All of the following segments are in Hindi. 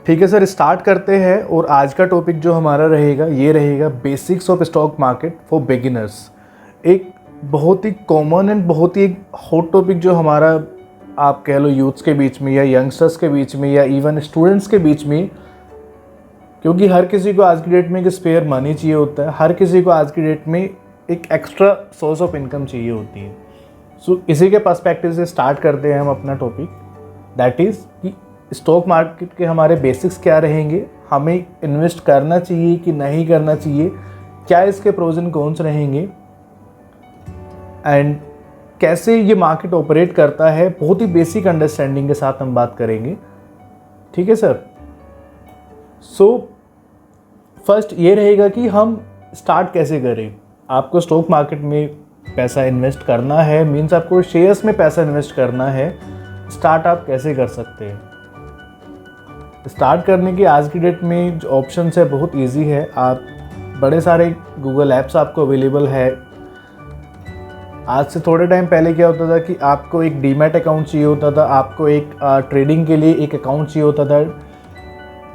ठीक है सर, स्टार्ट करते हैं। और आज का टॉपिक जो हमारा रहेगा ये रहेगा basics of stock market for beginners. एक बहुत ही कॉमन एंड बहुत ही हॉट टॉपिक जो हमारा आप कह लो यूथ्स के बीच में या यंगस्टर्स के बीच में या इवन स्टूडेंट्स के बीच में, क्योंकि हर किसी को आज की डेट में एक स्पेयर मनी चाहिए होता है, हर किसी को आज की डेट में एक एक्स्ट्रा सोर्स ऑफ इनकम चाहिए होती है। सो इसी के पर्सपेक्टिव से स्टार्ट करते हैं हम अपना टॉपिक, दैट इज़ कि स्टॉक मार्केट के हमारे बेसिक्स क्या रहेंगे, हमें इन्वेस्ट करना चाहिए कि नहीं करना चाहिए, क्या इसके प्रोज एंड कॉन्स रहेंगे, एंड कैसे ये मार्केट ऑपरेट करता है। बहुत ही बेसिक अंडरस्टैंडिंग के साथ हम बात करेंगे। ठीक है सर। सो फर्स्ट ये रहेगा कि हम स्टार्ट कैसे करें। आपको स्टॉक मार्केट में पैसा इन्वेस्ट करना है, मीन्स आपको शेयर्स में पैसा इन्वेस्ट करना है। स्टार्ट आप कैसे कर सकते हैं? स्टार्ट करने की आज की डेट में जो ऑप्शंस है बहुत इजी है। आप बड़े सारे गूगल ऐप्स आपको अवेलेबल है। आज से थोड़े टाइम पहले क्या होता था कि आपको एक डीमैट अकाउंट चाहिए होता था, आपको एक ट्रेडिंग के लिए एक अकाउंट चाहिए होता था।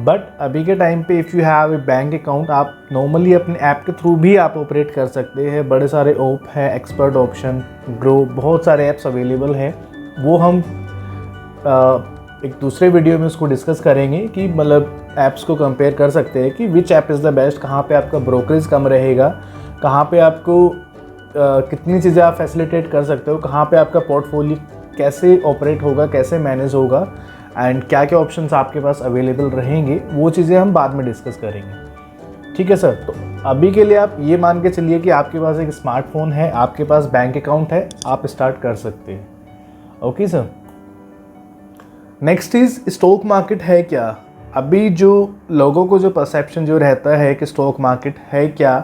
बट अभी के टाइम पे if you have a bank account, आप नॉर्मली अपने ऐप के थ्रू भी आप ऑपरेट कर सकते हैं। बड़े सारे ऐप है, एक्सपर्ट ऑप्शन, ग्रो, बहुत सारे ऐप्स अवेलेबल हैं। वो हम एक दूसरे वीडियो में उसको डिस्कस करेंगे कि मतलब ऐप्स को कंपेयर कर सकते हैं कि विच ऐप इज़ द बेस्ट, कहाँ पे आपका ब्रोकरेज कम रहेगा, कहाँ पे आपको कितनी चीज़ें आप फैसिलिटेट कर सकते हो, कहाँ पे आपका पोर्टफोलियो कैसे ऑपरेट होगा, कैसे मैनेज होगा, एंड क्या क्या ऑप्शंस आपके पास अवेलेबल रहेंगे। वो चीज़ें हम बाद में डिस्कस करेंगे। ठीक है सर। तो अभी के लिए आप ये मान के चलिए कि आपके पास एक स्मार्टफोन है, आपके पास बैंक अकाउंट है, आप स्टार्ट कर सकते हैं। Okay sir. Next is stock market है क्या। अभी जो लोगों को जो परसेप्शन जो रहता है कि स्टॉक मार्केट है क्या,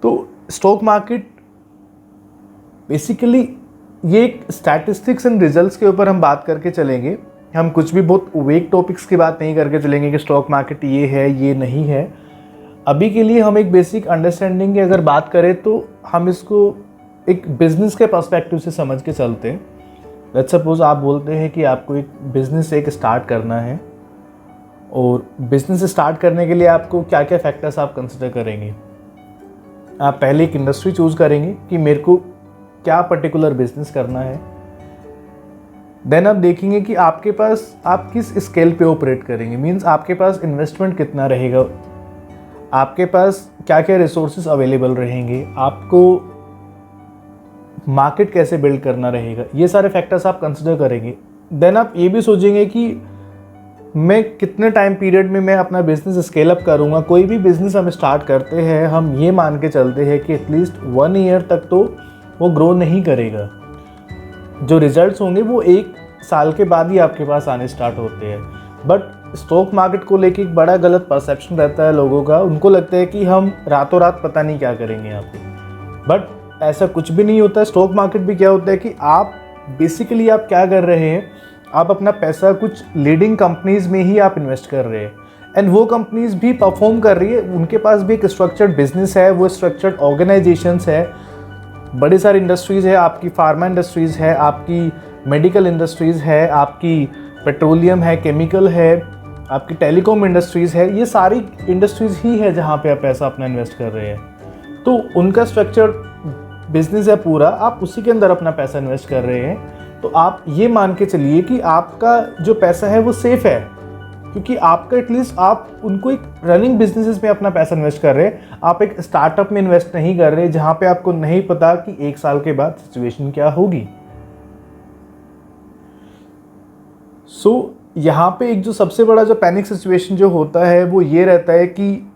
तो स्टॉक मार्केट बेसिकली ये एक स्टैटिस्टिक्स एंड रिजल्ट्स के ऊपर हम बात करके चलेंगे। हम कुछ भी बहुत वेग टॉपिक्स की बात नहीं करके चलेंगे कि स्टॉक मार्केट ये है ये नहीं है। अभी के लिए हम एक बेसिक अंडरस्टैंडिंग की अगर बात करें तो हम इसको एक बिजनेस के पर्सपेक्टिव से समझ के चलते हैं। लेट्स सपोज आप बोलते हैं कि आपको एक बिज़नेस एक स्टार्ट करना है, और बिज़नेस स्टार्ट करने के लिए आपको क्या क्या फैक्टर्स आप कंसिडर करेंगे। आप पहले एक इंडस्ट्री चूज़ करेंगे कि मेरे को क्या पर्टिकुलर बिजनेस करना है। देन आप देखेंगे कि आपके पास आप किस स्केल पे ऑपरेट करेंगे, मींस आपके पास इन्वेस्टमेंट कितना रहेगा, आपके पास क्या क्या रिसोर्सेज अवेलेबल रहेंगे, आपको मार्केट कैसे बिल्ड करना रहेगा। ये सारे फैक्टर्स आप कंसिडर करेंगे। देन आप ये भी सोचेंगे कि मैं कितने टाइम पीरियड में मैं अपना बिजनेस स्केल अप करूँगा। कोई भी बिजनेस हम स्टार्ट करते हैं, हम ये मान के चलते हैं कि एटलीस्ट 1 ईयर तक तो वो ग्रो नहीं करेगा। जो रिजल्ट्स होंगे वो 1 साल के बाद ही आपके पास आने स्टार्ट होते हैं। बट स्टॉक मार्केट को लेके एक बड़ा गलत परसेप्शन रहता है लोगों का। उनको लगता है कि हम रातों रात पता नहीं क्या करेंगे यहाँ पे, बट ऐसा कुछ भी नहीं होता है। स्टॉक मार्केट भी क्या होता है कि आप बेसिकली आप क्या कर रहे हैं, आप अपना पैसा कुछ लीडिंग कंपनीज में ही आप इन्वेस्ट कर रहे हैं, एंड वो कंपनीज भी परफॉर्म कर रही है। उनके पास भी एक स्ट्रक्चर्ड बिजनेस है, वो स्ट्रक्चर्ड ऑर्गेनाइजेशंस है, बड़ी सारी इंडस्ट्रीज़ है, आपकी फार्मा इंडस्ट्रीज़ है, आपकी मेडिकल इंडस्ट्रीज़ है, आपकी पेट्रोलियम है, केमिकल है, आपकी टेलीकॉम इंडस्ट्रीज़ है। ये सारी इंडस्ट्रीज़ ही है जहाँ पे आप पैसा अपना इन्वेस्ट कर रहे हैं। तो उनका स्ट्रक्चर बिजनेस है पूरा, आप उसी के अंदर अपना पैसा इन्वेस्ट कर रहे हैं। तो आप ये मान के चलिए कि आपका जो पैसा है वो सेफ है, क्योंकि आपका एटलीस्ट आप उनको एक रनिंग बिजनेसेस में अपना पैसा इन्वेस्ट कर रहे हैं। आप एक स्टार्टअप में इन्वेस्ट नहीं कर रहे जहाँ पे आपको नहीं पता कि 1 साल के बाद सिचुएशन क्या होगी। सो यहाँ पे एक जो सबसे बड़ा जो पैनिक सिचुएशन जो होता है वो ये रहता है कि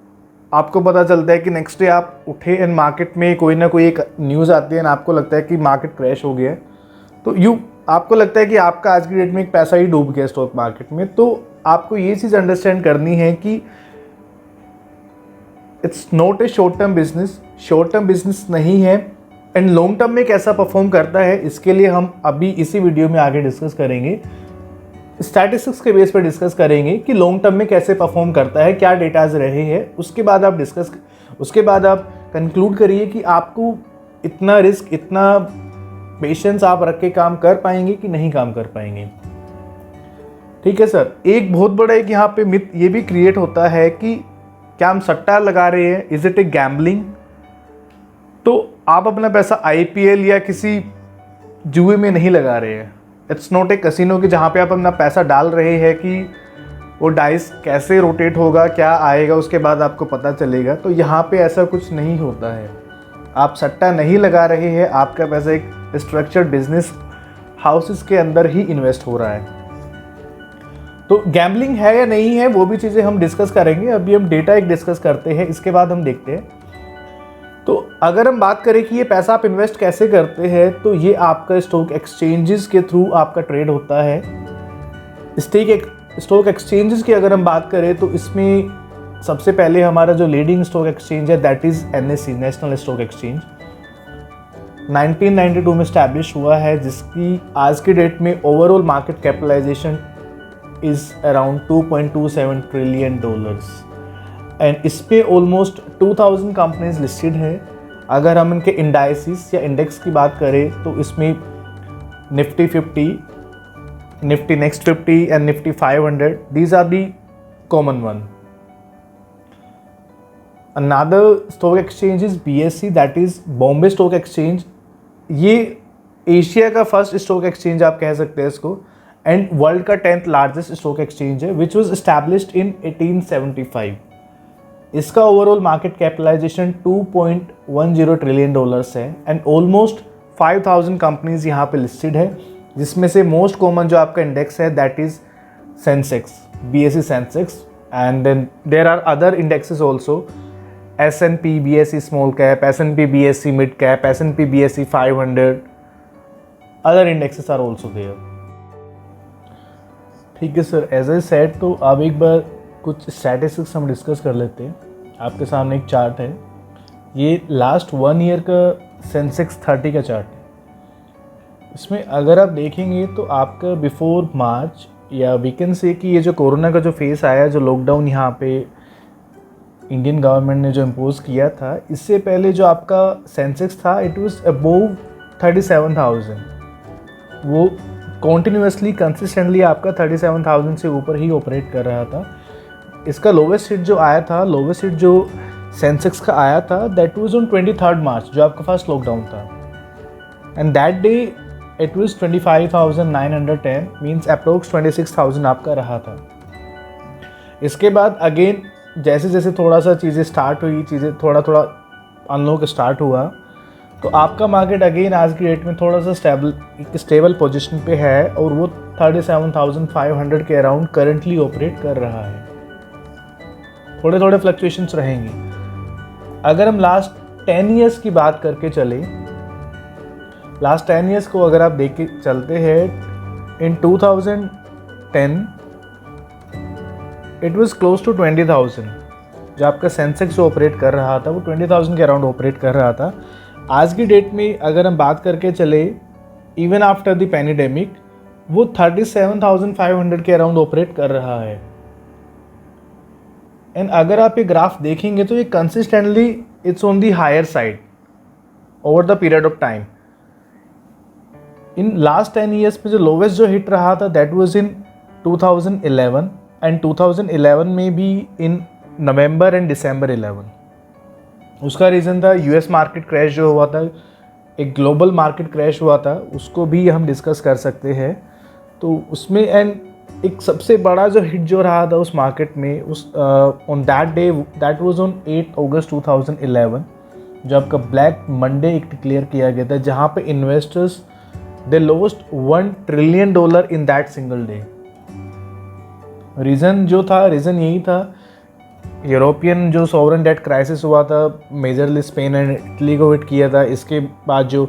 आपको पता चलता है कि नेक्स्ट डे आप उठे एंड मार्केट में कोई ना कोई एक न्यूज़ आती है एंड आपको लगता है कि मार्केट क्रैश हो गया है। तो आपको लगता है कि आपका आज की डेट में एक पैसा ही डूब गया स्टॉक मार्केट में। तो आपको ये चीज़ अंडरस्टैंड करनी है कि it's not a short term business नहीं है, एंड लॉन्ग टर्म में कैसा परफॉर्म करता है इसके लिए हम अभी इसी वीडियो में आगे डिस्कस करेंगे। स्टैटिस्टिक्स के बेस पर डिस्कस करेंगे कि लॉन्ग टर्म में कैसे परफॉर्म करता है, क्या डेटाज रहे हैं। उसके बाद आप कंक्लूड करिए कि आपको इतना रिस्क, इतना पेशेंस आप रख के काम कर पाएंगे कि नहीं काम कर पाएंगे। ठीक है सर, एक बहुत बड़ा एक यहाँ पे मिथ ये भी क्रिएट होता है कि क्या हम सट्टा लगा रहे हैं, इज इट ए गैम्बलिंग। तो आप अपना पैसा IPL या किसी जुए में नहीं लगा रहे हैं। इट्स नॉट ए कसिनो कि जहाँ पे आप अपना पैसा डाल रहे हैं कि वो डाइस कैसे रोटेट होगा, क्या आएगा, उसके बाद आपको पता चलेगा। तो यहाँ पे ऐसा कुछ नहीं होता है। आप सट्टा नहीं लगा रहे हैं, आपका पैसा एक स्ट्रक्चर्ड बिजनेस हाउसेस के अंदर ही इन्वेस्ट हो रहा है। तो गैम्बलिंग है या नहीं है वो भी चीज़ें हम डिस्कस करेंगे। अभी हम डेटा एक डिस्कस करते हैं, इसके बाद हम देखते हैं। तो अगर हम बात करें कि ये पैसा आप इन्वेस्ट कैसे करते हैं, तो ये आपका स्टॉक एक्सचेंजेस के थ्रू आपका ट्रेड होता है। स्टॉक एक्सचेंजेस की अगर हम बात करें तो इसमें सबसे पहले हमारा जो लीडिंग स्टॉक एक्सचेंज है that is NSE, national stock exchange. 1992 में स्टैब्लिश हुआ है, जिसकी आज की डेट में overall market capitalisation is around $2.27 trillion and इस पे ऑलमोस्ट 2000 कंपनीज लिस्टेड है। अगर हम इनके इंडाइसिस या इंडेक्स की बात करें तो इसमें Nifty 50, Nifty next 50 and Nifty 500, these are the common one. Another stock exchange is BSE, that is Bombay stock exchange. ये एशिया का फर्स्ट स्टॉक एक्सचेंज आप कह सकते हैं इसको, एंड वर्ल्ड का 10th लार्जेस्ट स्टॉक एक्सचेंज है, विच वॉज एस्टैब्लिश्ड इन 1875। इसका ओवरऑल मार्केट कैपिटलाइजेशन $2.10 ट्रिलियन है एंड ऑलमोस्ट 5000 कंपनीज यहाँ पे लिस्टेड है, जिसमें से मोस्ट कॉमन जो आपका इंडेक्स है that is Sensex, BSE Sensex, and then there are other indexes also, S&P BSE small cap, S&P BSE mid cap, S&P BSE 500, other indexes are also there. ठीक है सर, एज ए सेट तो अब एक बार कुछ स्टैटिस्टिक्स हम डिस्कस कर लेते हैं। आपके सामने एक चार्ट है, ये लास्ट 1 ईयर का सेंसेक्स 30 का चार्ट है। इसमें अगर आप देखेंगे तो आपका बिफोर मार्च, या वी कैन से कि ये जो कोरोना का जो फेस आया, जो लॉकडाउन यहाँ पे इंडियन गवर्नमेंट ने जो इम्पोज किया था, इससे पहले जो आपका सेंसेक्स था इट वाज अबोव 37,000। वो कॉन्टिन्यूसली कंसिस्टेंटली आपका 37,000 से ऊपर ही ऑपरेट कर रहा था। इसका लोवेस्ट हिट जो आया था, लोवेस्ट हिट जो सेंसेक्स का आया था दैट वाज ऑन 23 मार्च, जो आपका फर्स्ट लॉकडाउन था, and that day it was 25,910, means approx 26,000 आपका रहा था। इसके बाद अगेन जैसे जैसे थोड़ा सा चीज़ें स्टार्ट हुई, चीज़ें थोड़ा थोड़ा अनलॉक स्टार्ट हुआ, तो आपका मार्केट अगेन आज की डेट में थोड़ा सा स्टेबल पोजीशन पे है, और वो 37,500 के अराउंड करंटली ऑपरेट कर रहा है। थोड़े थोड़े फ्लक्चुएशंस रहेंगी। अगर हम लास्ट 10 ईयर्स की बात करके चले, लास्ट 10 ईयर्स को अगर आप देख के चलते हैं, इन 2010 इट वाज क्लोज टू 20,000। जो आपका सेंसेक्स जो ऑपरेट कर रहा था वो 20,000 के अराउंड ऑपरेट कर रहा था। आज की डेट में अगर हम बात करके चले, इवन आफ्टर द पैंडेमिक, वो 37,500 के अराउंड ऑपरेट कर रहा है। एंड अगर आप ये ग्राफ देखेंगे तो ये consistently it's on the higher side over the period of time. In last 10 years में जो लोवेस्ट जो हिट रहा था दैट वाज इन 2011, एंड 2011 में भी इन नवंबर एंड दिसंबर 11। उसका रीज़न था US मार्केट क्रैश जो हुआ था, एक ग्लोबल मार्केट क्रैश हुआ था, उसको भी हम डिस्कस कर सकते हैं। तो उसमें एंड एक सबसे बड़ा जो हिट जो रहा था उस मार्केट में, उस on that day, that was on 8 अगस्त 2011, जो आपका ब्लैक मंडे एक डिक्लेयर किया गया था, जहाँ पे investors they lost $1 trillion in that single day. Reason जो था, रीज़न यही था, यूरोपियन जो सॉवरन डेट क्राइसिस हुआ था, मेजरली स्पेन एंड इटली को हिट किया था। इसके बाद जो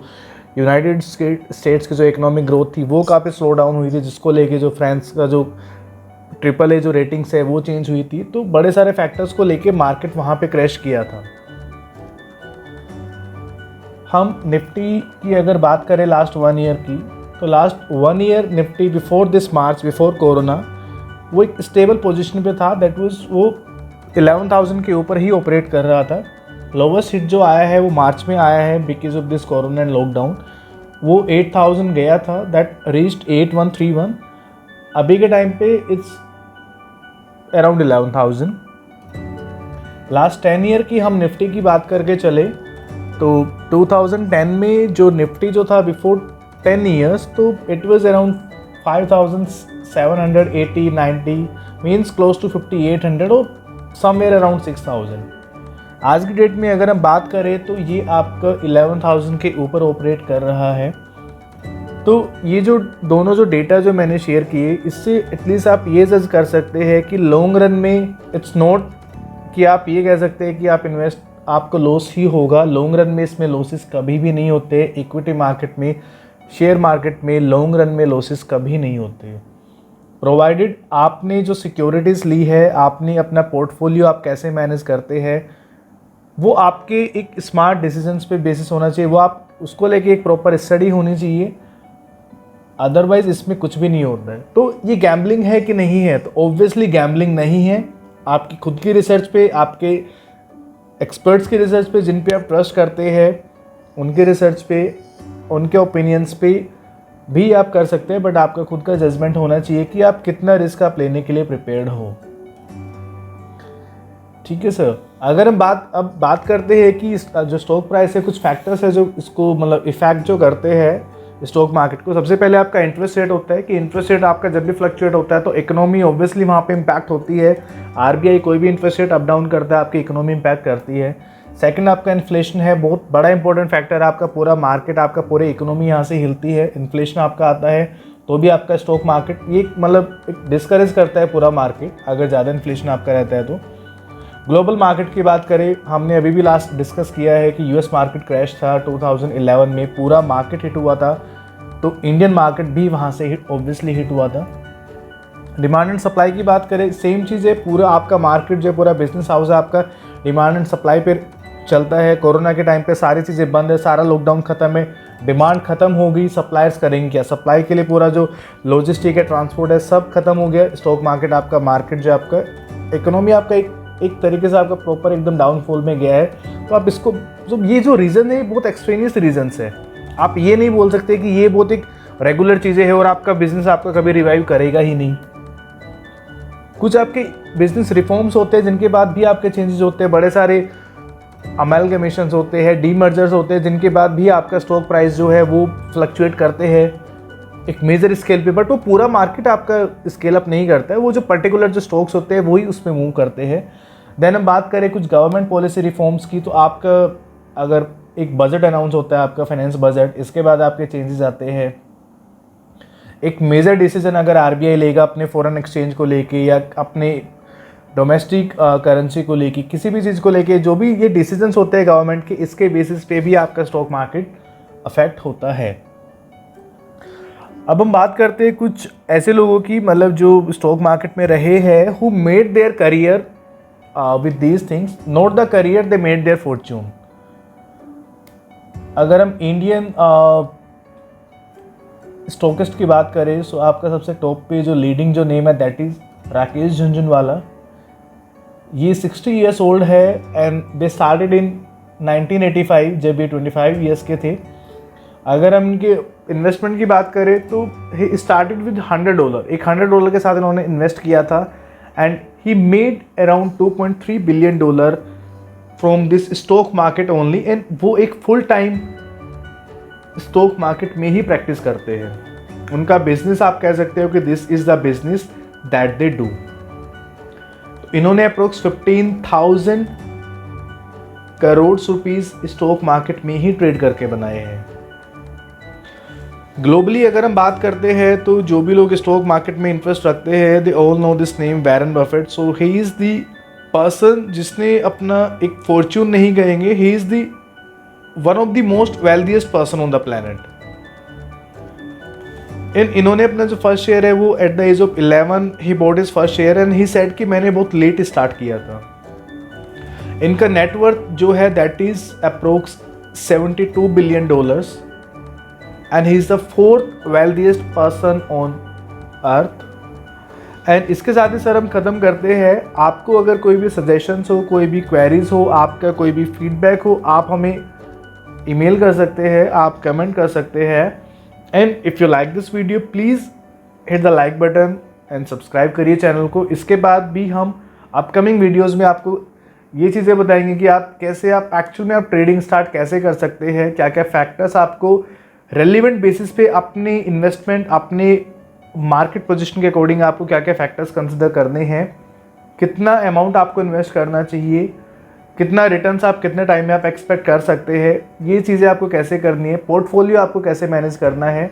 यूनाइटेड स्टेट्स की जो इकोनॉमिक ग्रोथ थी वो काफ़ी स्लो डाउन हुई थी, जिसको लेके जो फ्रांस का जो AAA जो रेटिंग्स है वो चेंज हुई थी। तो बड़े सारे फैक्टर्स को लेके मार्केट वहाँ पे क्रैश किया था। हम निफ्टी की अगर बात करें लास्ट 1 ईयर की, तो last 1 year Nifty before this March, before corona, वो एक स्टेबल पोजीशन पे था। दैट वाज वो 11,000 के ऊपर ही ऑपरेट कर रहा था। लोवेस्ट हिट जो आया है वो मार्च में आया है because of this corona and lockdown, वो 8,000 गया था, दैट रीच्ड 8,131। अभी के टाइम पे इट्स अराउंड 11,000। लास्ट 10 ईयर की हम निफ्टी की बात करके चले तो 2010 में जो निफ्टी जो था बिफोर 10 ईयर्स, तो it was around 5,780 90 means close to 5,800 और समवेयर अराउंड 6,000। आज की डेट में अगर हम बात करें तो ये आपका 11,000 के ऊपर ऑपरेट कर रहा है। तो ये जो दोनों जो डेटा जो मैंने शेयर किए, इससे एटलीस्ट आप ये जज कर सकते हैं कि लॉन्ग रन में इट्स नॉट कि आप ये कह सकते हैं कि आपको लॉस ही होगा। लॉन्ग रन में इसमें लॉसेस कभी भी नहीं होते। इक्विटी मार्केट में, शेयर मार्केट में लॉन्ग रन में लॉसेस कभी नहीं होते, प्रोवाइडेड आपने जो सिक्योरिटीज़ ली है, आपने अपना पोर्टफोलियो आप कैसे मैनेज करते हैं, वो आपके एक स्मार्ट डिसीजंस पे बेसिस होना चाहिए। वो आप उसको लेके एक प्रॉपर स्टडी होनी चाहिए, अदरवाइज इसमें कुछ भी नहीं होता है। तो ये गैम्बलिंग है कि नहीं है? तो ऑब्वियसली गैम्बलिंग नहीं है। आपकी खुद की रिसर्च पे, आपके एक्सपर्ट्स की रिसर्च पे, जिन पे आप ट्रस्ट करते हैं, उनके रिसर्च पे, उनके ओपिनियंस पे भी आप कर सकते हैं, बट आपका खुद का जजमेंट होना चाहिए कि आप कितना रिस्क आप लेने के लिए प्रिपेयर्ड हो। ठीक है सर। अगर हम बात करते हैं कि जो स्टॉक प्राइस है, कुछ फैक्टर्स है जो इसको मतलब इफेक्ट जो करते हैं स्टॉक मार्केट को। सबसे पहले आपका इंटरेस्ट रेट होता है कि इंटरेस्ट रेट आपका जब भी फ्लक्चुएट होता है तो इकोनॉमी ऑब्वियसली वहाँ पे इम्पैक्ट होती है। आरबीआई कोई भी इंटरेस्ट रेट अप डाउन करता है, आपकी इकोनॉमी इम्पैक्ट करती है। सेकंड आपका इन्फ्लेशन है, बहुत बड़ा इंपॉर्टेंट फैक्टर है। आपका पूरा मार्केट, आपका पूरी इकोनॉमी यहाँ से हिलती है। इन्फ्लेशन आपका आता है तो भी आपका स्टॉक मार्केट ये मतलब एक डिस्करेज करता है पूरा मार्केट, अगर ज़्यादा इन्फ्लेशन आपका रहता है तो। ग्लोबल मार्केट की बात करें, हमने अभी भी लास्ट डिस्कस किया है कि यूएस मार्केट क्रैश था 2011 में, पूरा मार्केट हिट हुआ था, तो इंडियन मार्केट भी वहाँ से ऑब्वियसली हिट हुआ था। डिमांड एंड सप्लाई की बात करें, सेम चीज़ है। पूरा आपका मार्केट जो पूरा बिजनेस हाउस है आपका डिमांड एंड सप्लाई पे चलता है। कोरोना के टाइम पे सारी चीज़ें बंद है, सारा लॉकडाउन खत्म है, डिमांड खत्म हो गई, सप्लायर्स करेंगे क्या? सप्लाई के लिए पूरा जो लॉजिस्टिक है, ट्रांसपोर्ट है, सब खत्म हो गया। स्टॉक मार्केट आपका, मार्केट जो आपका इकोनॉमी आपका एक तरीके से आपका प्रॉपर एकदम डाउनफॉल में गया है। तो आप इसको ये जो रीज़न है बहुत एक्सट्रेनियस रीजन्स है। आप ये नहीं बोल सकते कि ये बहुत एक रेगुलर चीज़ें है और आपका बिजनेस आपका कभी रिवाइव करेगा ही नहीं। कुछ आपके बिजनेस रिफॉर्म्स होते हैं जिनके बाद भी आपके चेंजेस होते हैं, बड़े सारे अमेलगमेशंस होते हैं, डीमर्जर्स होते हैं, जिनके बाद भी आपका स्टॉक प्राइस जो है वो फ्लक्चुएट करते हैं एक मेजर स्केल पे, बट वो पूरा मार्केट आपका स्केल अप नहीं करता है। वो जो पर्टिकुलर जो स्टॉक्स होते हैं वही उसमें मूव करते हैं। देन हम बात करें कुछ गवर्नमेंट पॉलिसी रिफॉर्म्स की, तो आपका अगर एक बजट अनाउंस होता है, आपका फाइनेंस बजट, इसके बाद आपके चेंजेस आते हैं। एक मेजर डिसीजन अगर आरबीआई लेगा अपने फॉरेन एक्सचेंज को लेके या अपने डोमेस्टिक करेंसी को लेके, किसी भी चीज़ को लेके, जो भी ये डिसीजंस होते हैं गवर्नमेंट के, इसके बेसिस पे भी आपका स्टॉक मार्केट अफेक्ट होता है। अब हम बात करते हैं कुछ ऐसे लोगों की, मतलब जो स्टॉक मार्केट में रहे हैं, who made their career with these things, not the career they made their fortune. अगर हम इंडियन स्टॉकिस्ट की बात करें तो आपका सबसे टॉप पे जो लीडिंग जो नेम है दैट इज़ राकेश झुनझुनवाला। ये 60 ईयर्स ओल्ड है एंड दे स्टार्टेड इन 1985 जब ये 25 ईयर्स के थे। अगर हम इनके इन्वेस्टमेंट की बात करें तो ही स्टार्टेड विद $100। एक $100 के साथ इन्होंने इन्वेस्ट किया था and he made around $2.3 billion from this stock market only. And वो एक फुल टाइम स्टॉक मार्केट में ही प्रैक्टिस करते हैं। उनका बिजनेस आप कह सकते हो कि this is the business that they do. इन्होंने approx 15,000 crore rupees stock market में ही ट्रेड करके बनाए हैं। ग्लोबली अगर हम बात करते हैं तो जो भी लोग स्टॉक मार्केट में इंटरेस्ट रखते हैं, they all know this name Warren Buffett. So he is the person जिसने अपना एक फॉर्च्यून नहीं कहेंगे, he is the one of the most wealthiest person on the planet. इन्होंने अपना जो फर्स्ट शेयर है वो at the age of 11 he bought his first share and he said कि मैंने बहुत लेट स्टार्ट किया था। इनका नेटवर्थ जो है that is approx $72 billion and he is the 4th wealthiest person on earth. And इसके साथ ही सर हम ख़त्म करते हैं। आपको अगर कोई भी सजेशंस हो, कोई भी क्वेरीज हो, आपका कोई भी फीडबैक हो, आप हमें ईमेल कर सकते हैं, आप कमेंट कर सकते हैं। And if you like this video please hit the like button, and subscribe करिए चैनल को। इसके बाद भी हम अपकमिंग वीडियोस में आपको ये चीज़ें बताएंगे कि आप कैसे आप एक्चुअल में आप ट्रेडिंग स्टार्ट कैसे कर सकते हैं, क्या क्या फैक्टर्स आपको रेलिवेंट बेसिस पे अपने इन्वेस्टमेंट, अपने मार्केट पोजीशन के अकॉर्डिंग आपको क्या क्या फैक्टर्स कंसिडर करने हैं, कितना अमाउंट आपको इन्वेस्ट करना चाहिए, कितना रिटर्न्स आप कितने टाइम में आप एक्सपेक्ट कर सकते हैं, ये चीज़ें आपको कैसे करनी है, पोर्टफोलियो आपको कैसे मैनेज करना है।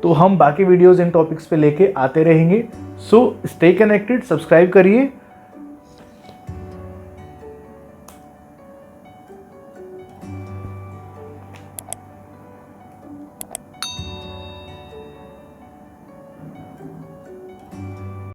तो हम बाकी वीडियोज़ इन टॉपिक्स पे लेके आते रहेंगे। सो स्टे कनेक्टेड, सब्सक्राइब करिए